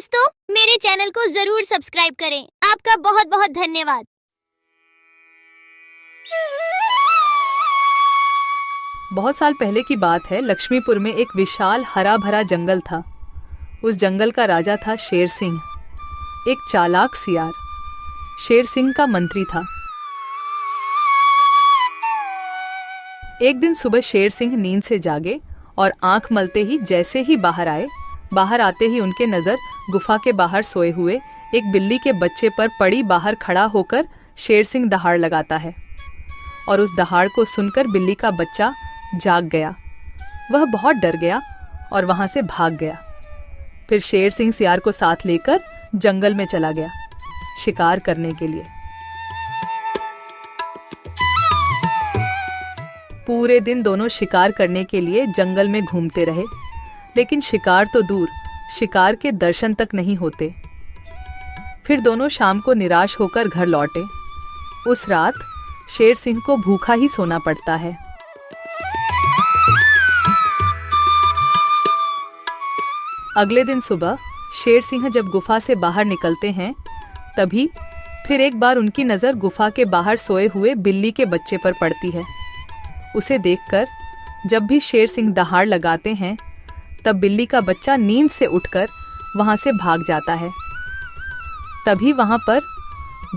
दोस्तों, मेरे चैनल को जरूर सब्सक्राइब करें। आपका बहुत बहुत धन्यवाद। बहुत साल पहले की बात है। लक्ष्मीपुर में एक विशाल हरा भरा जंगल था। उस जंगल का राजा था शेर सिंह, एक चालाक सियार। शेर सिंह का मंत्री था। एक दिन सुबह शेर सिंह नींद से जागे और आंख मलते ही जैसे ही बाहर आते ही उनके नजर गुफा के बाहर सोए हुए एक बिल्ली के बच्चे पर पड़ी। बाहर खड़ा होकर शेर सिंह दहाड़ लगाता है और उस दहाड़ को सुनकर बिल्ली का बच्चा जाग गया। वह बहुत डर गया और वहां से भाग गया। फिर शेर सिंह सियार को साथ लेकर जंगल में चला गया शिकार करने के लिए। पूरे दिन दोनों शिकार करने के लिए जंगल में घूमते रहे, लेकिन शिकार तो दूर, शिकार के दर्शन तक नहीं होते। फिर दोनों शाम को निराश होकर घर लौटे। उस रात शेर सिंह को भूखा ही सोना पड़ता है। अगले दिन सुबह शेर सिंह जब गुफा से बाहर निकलते हैं, तभी फिर एक बार उनकी नजर गुफा के बाहर सोए हुए बिल्ली के बच्चे पर पड़ती है। उसे देखकर जब भी शेर सिंह दहाड़ लगाते हैं, तब बिल्ली का बच्चा नींद से उठकर वहां से भाग जाता है। तभी वहां पर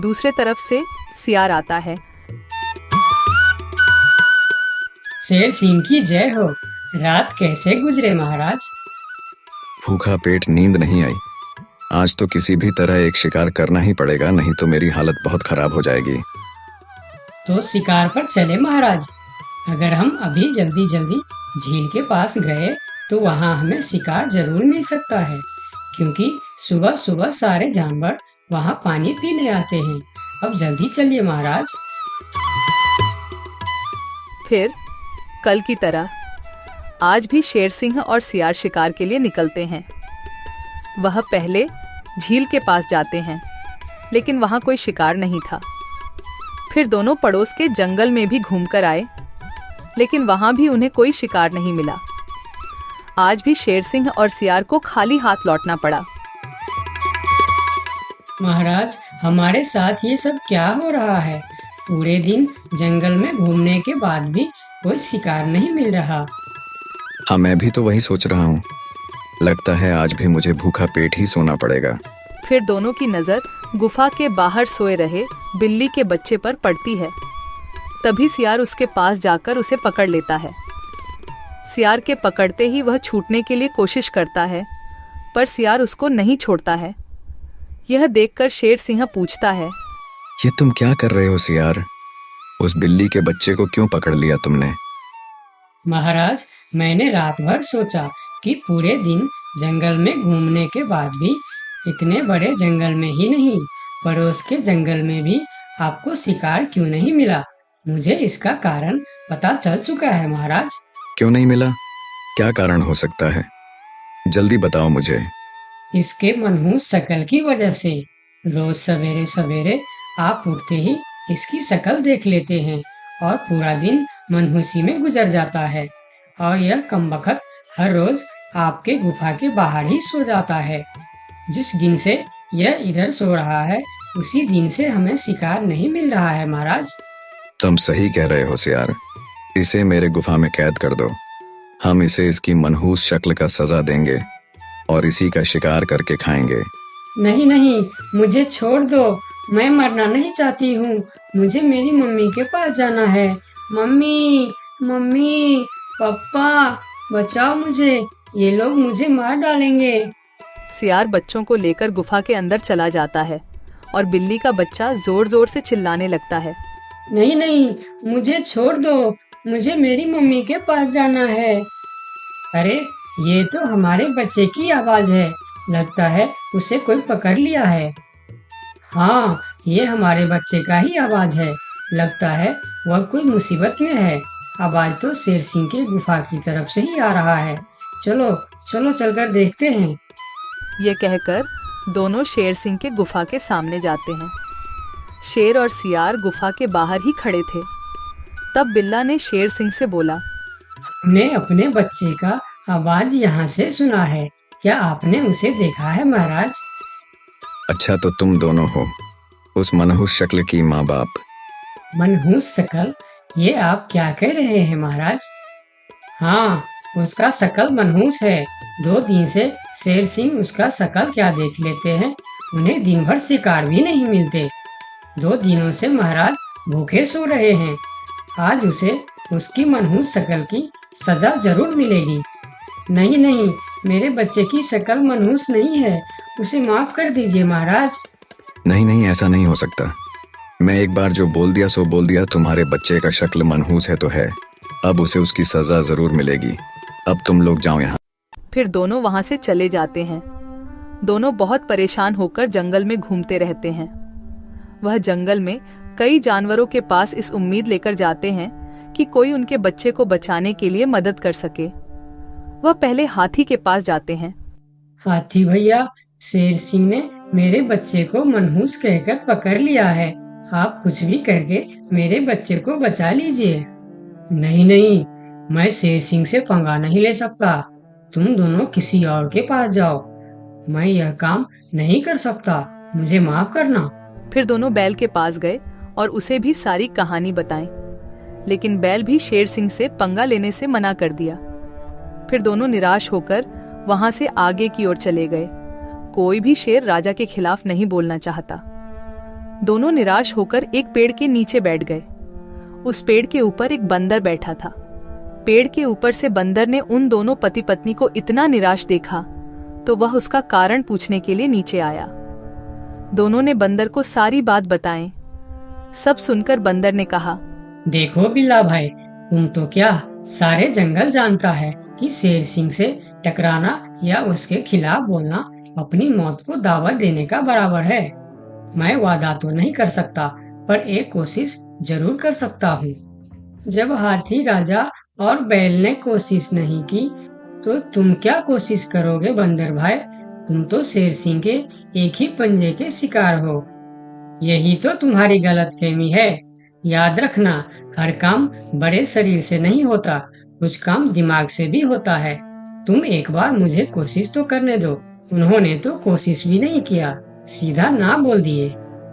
दूसरे तरफ से सियार आता है। शेर सिंह की जय हो। रात कैसे गुजरे महाराज? भूखा पेट, नींद नहीं आई। आज तो किसी भी तरह एक शिकार करना ही पड़ेगा, नहीं तो मेरी हालत बहुत खराब हो जाएगी। तो शिकार पर चले महाराज। अगर हम अभी जल्दी झील के पास गए तो वहाँ हमें शिकार जरूर मिल सकता है, क्योंकि सुबह सुबह सारे जानवर वहाँ पानी पीने आते हैं। अब जल्दी चलिए महाराज। फिर कल की तरह आज भी शेर सिंह और सियार शिकार के लिए निकलते हैं। वह पहले झील के पास जाते हैं, लेकिन वहां कोई शिकार नहीं था। फिर दोनों पड़ोस के जंगल में भी घूमकर आए, लेकिन वहां भी उन्हें कोई शिकार नहीं मिला। आज भी शेर सिंह और सियार को खाली हाथ लौटना पड़ा। महाराज, हमारे साथ ये सब क्या हो रहा है? पूरे दिन जंगल में घूमने के बाद भी कोई शिकार नहीं मिल रहा। हाँ, मैं भी तो वही सोच रहा हूँ। लगता है आज भी मुझे भूखा पेट ही सोना पड़ेगा। फिर दोनों की नजर गुफा के बाहर सोए रहे बिल्ली के बच्चे पर पड़ती है। तभी सियार उसके पास जाकर उसे पकड़ लेता है। सियार के पकड़ते ही वह छूटने के लिए कोशिश करता है, पर सियार उसको नहीं छोड़ता है। यह देखकर शेर सिंह पूछता है, ये तुम क्या कर रहे हो सियार? उस बिल्ली के बच्चे को क्यों पकड़ लिया तुमने? महाराज, मैंने रात भर सोचा कि पूरे दिन जंगल में घूमने के बाद भी इतने बड़े जंगल में ही नहीं, पड़ोस के जंगल में भी आपको शिकार क्यों नहीं मिला। मुझे इसका कारण पता चल चुका है महाराज। क्यों नहीं मिला? क्या कारण हो सकता है? जल्दी बताओ मुझे। इसके मनहूस शक्ल की वजह से। रोज सवेरे सवेरे आप उठते ही इसकी शक्ल देख लेते हैं और पूरा दिन मनहूसी में गुजर जाता है। और यह कमबख्त हर रोज आपके गुफा के बाहर ही सो जाता है। जिस दिन से यह इधर सो रहा है, उसी दिन से हमें शिकार नहीं मिल रहा है महाराज। तुम सही कह रहे हो सियार। इसे मेरे गुफा में कैद कर दो। हम इसे इसकी मनहूस शक्ल का सजा देंगे और इसी का शिकार करके खाएंगे। नहीं नहीं, मुझे छोड़ दो। मैं मरना नहीं चाहती हूँ। मुझे मेरी मम्मी के पास जाना है। मम्मी, मम्मी, पापा, बचाओ मुझे। ये लोग मुझे मार डालेंगे। सियार बच्चों को लेकर गुफा के अंदर चला जाता है और बिल्ली का बच्चा जोर जोर से चिल्लाने लगता है, नहीं नहीं, मुझे छोड़ दो। मुझे मेरी मम्मी के पास जाना है। अरे, ये तो हमारे बच्चे की आवाज है। लगता है उसे कोई पकड़ लिया है। हाँ, ये हमारे बच्चे का ही आवाज है। लगता है वह कोई मुसीबत में है। आवाज तो शेर सिंह के गुफा की तरफ से ही आ रहा है। चलो चलो, चलकर देखते हैं। ये कहकर दोनों शेर सिंह के गुफा के सामने जाते हैं। शेर और सियार गुफा के बाहर ही खड़े थे। तब बिल्ला ने शेर सिंह से बोला, हमने अपने बच्चे का आवाज यहाँ से सुना है। क्या आपने उसे देखा है महाराज? अच्छा तो तुम दोनों हो उस मनहूस शक्ल की माँ बाप। मनहूस शकल, ये आप क्या कह रहे हैं महाराज? हाँ, उसका शकल मनहूस है। 2 दिन से शेर सिंह उसका शकल क्या देख लेते हैं। उन्हें दिन भर शिकार भी नहीं मिलते। 2 दिनों से महाराज भूखे सो रहे हैं। आज उसे उसकी मनहूस शकल की सजा जरूर मिलेगी। नहीं नहीं, मेरे बच्चे की शकल मनहूस नहीं है, उसे माफ कर दीजिए महाराज। नहीं नहीं, ऐसा नहीं हो सकता। मैं एक बार जो बोल दिया सो बोल दिया। तुम्हारे बच्चे का शक्ल मनहूस है तो है, अब उसे उसकी सजा जरूर मिलेगी। अब तुम लोग जाओ यहाँ। फिर दोनों वहां से चले जाते हैं। दोनों बहुत परेशान होकर जंगल में घूमते रहते हैं। वह जंगल में कई जानवरों के पास इस उम्मीद लेकर जाते हैं कि कोई उनके बच्चे को बचाने के लिए मदद कर सके। वह पहले हाथी के पास जाते हैं। हाथी भैया, शेर सिंह ने मेरे बच्चे को मनहूस कहकर पकड़ लिया है। आप कुछ भी करके मेरे बच्चे को बचा लीजिए। नहीं नहीं, मैं शेर सिंह से पंगा नहीं ले सकता। तुम दोनों किसी और के पास जाओ। मैं यह काम नहीं कर सकता, मुझे माफ करना। फिर दोनों बैल के पास गए और उसे भी सारी कहानी बताई, लेकिन बैल भी शेर सिंह से पंगा लेने से मना कर दिया। फिर दोनों निराश होकर वहां से आगे की ओर चले गए। कोई भी शेर राजा के खिलाफ नहीं बोलना चाहता। दोनों निराश होकर एक पेड़ के नीचे बैठ गए। उस पेड़ के ऊपर एक बंदर बैठा था। पेड़ के ऊपर से बंदर ने उन दोनों पति पत्नी को इतना निराश देखा तो वह उसका कारण पूछने के लिए नीचे आया। दोनों ने बंदर को सारी बात बताई। सब सुनकर बंदर ने कहा, देखो बिल्ला भाई, तुम तो क्या सारे जंगल जानता है कि शेर सिंह से टकराना या उसके खिलाफ बोलना अपनी मौत को दावत देने का बराबर है। मैं वादा तो नहीं कर सकता, पर एक कोशिश जरूर कर सकता हूँ। जब हाथी राजा और बैल ने कोशिश नहीं की, तो तुम क्या कोशिश करोगे बंदर भाई? तुम तो शेर सिंह के एक ही पंजे के शिकार हो। यही तो तुम्हारी गलतफहमी है। याद रखना, हर काम बड़े शरीर से नहीं होता, कुछ काम दिमाग से भी होता है। तुम एक बार मुझे कोशिश तो करने दो। उन्होंने तो कोशिश भी नहीं किया, सीधा ना बोल दिए।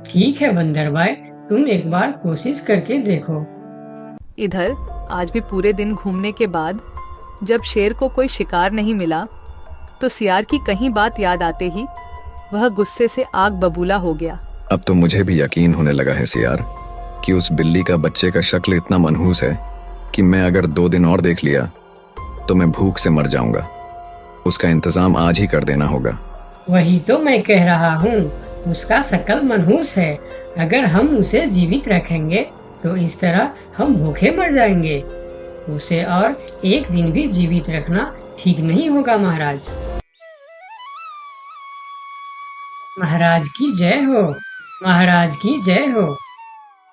ठीक है बंदर भाई, तुम एक बार कोशिश करके देखो। इधर आज भी पूरे दिन घूमने के बाद जब शेर को कोई शिकार नहीं मिला तो सियार की कहीं बात याद आते ही वह गुस्से से आग बबूला हो गया। अब तो मुझे भी यकीन होने लगा है सियार कि उस बिल्ली का बच्चे का शक्ल इतना मनहूस है कि मैं अगर 2 दिन और देख लिया तो मैं भूख से मर जाऊंगा। उसका इंतजाम आज ही कर देना होगा। वही तो मैं कह रहा हूँ, उसका शकल मनहूस है। अगर हम उसे जीवित रखेंगे तो इस तरह हम भूखे मर जाएंगे। उसे और एक दिन भी जीवित रखना ठीक नहीं होगा महाराज। महाराज की जय हो, महाराज की जय हो।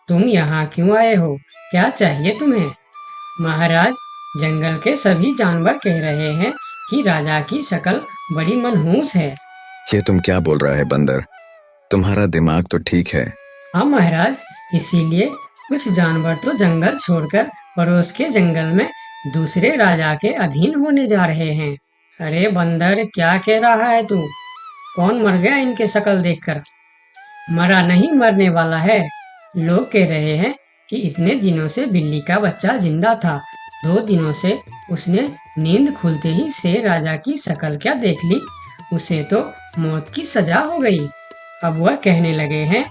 तुम यहाँ क्यों आए हो? क्या चाहिए तुम्हें? महाराज, जंगल के सभी जानवर कह रहे हैं कि राजा की शक्ल बड़ी मनहूस है। ये तुम क्या बोल रहा है बंदर? तुम्हारा दिमाग तो ठीक है। हाँ महाराज, इसीलिए कुछ जानवर तो जंगल छोड़कर पड़ोस के जंगल में दूसरे राजा के अधीन होने जा रहे हैं। अरे बंदर, क्या कह रहा है तू? कौन मर गया इनके शक्ल देखकर? मरा नहीं, मरने वाला है। लोग कह रहे हैं कि इतने दिनों से बिल्ली का बच्चा जिंदा था। 2 दिनों से उसने नींद खुलते ही शेर राजा की शक्ल क्या देख ली, उसे तो मौत की सजा हो गई। अब वह कहने लगे हैं,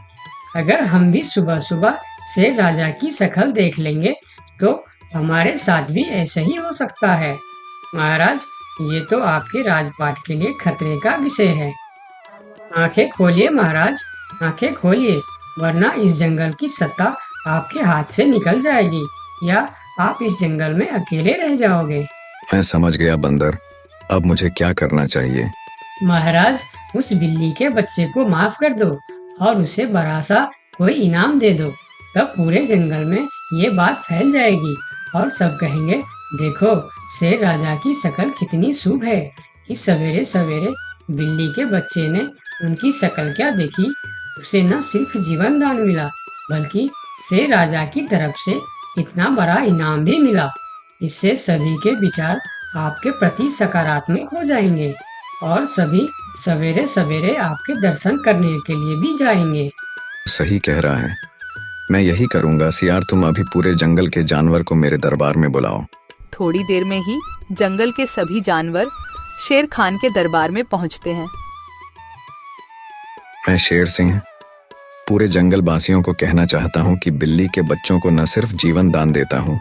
अगर हम भी सुबह सुबह शेर राजा की शक्ल देख लेंगे तो हमारे साथ भी ऐसा ही हो सकता है। महाराज, ये तो आपके राजपाट के लिए खतरे का विषय है। आंखें खोलिए महाराज, आंखें खोलिए, वरना इस जंगल की सत्ता आपके हाथ से निकल जाएगी या आप इस जंगल में अकेले रह जाओगे। मैं समझ गया बंदर, अब मुझे क्या करना चाहिए? महाराज, उस बिल्ली के बच्चे को माफ कर दो और उसे बड़ा सा कोई इनाम दे दो। तब पूरे जंगल में ये बात फैल जाएगी और सब कहेंगे, देखो शेर राजा की शक्ल कितनी शुभ है कि सवेरे सवेरे बिल्ली के बच्चे ने उनकी शक्ल क्या देखी, उसे न सिर्फ जीवन दान मिला बल्कि शेर राजा की तरफ से इतना बड़ा इनाम भी मिला। इससे सभी के विचार आपके प्रति सकारात्मक हो जाएंगे। और सभी सवेरे सवेरे आपके दर्शन करने के लिए भी जाएंगे। सही कह रहा है, मैं यही करूंगा। सियार, तुम अभी पूरे जंगल के जानवर को मेरे दरबार में बुलाओ। थोड़ी देर में ही जंगल के सभी जानवर शेर खान के दरबार में पहुंचते हैं। मैं शेर सिंह पूरे जंगल वासियों को कहना चाहता हूँ कि बिल्ली के बच्चों को न सिर्फ जीवन दान देता हूँ,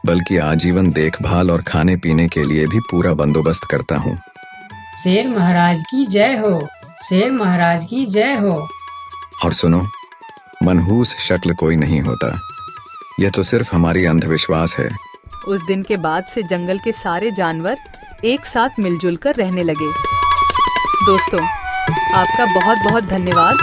बल्कि आजीवन देखभाल और खाने पीने के लिए भी पूरा बंदोबस्त करता हूँ। शेर महाराज की जय हो, शेर महाराज की जय हो। और सुनो, मनहूस शक्ल कोई नहीं होता, यह तो सिर्फ हमारी अंधविश्वास है। उस दिन के बाद से जंगल के सारे जानवर एक साथ मिलजुल कर रहने लगे। दोस्तों, आपका बहुत बहुत धन्यवाद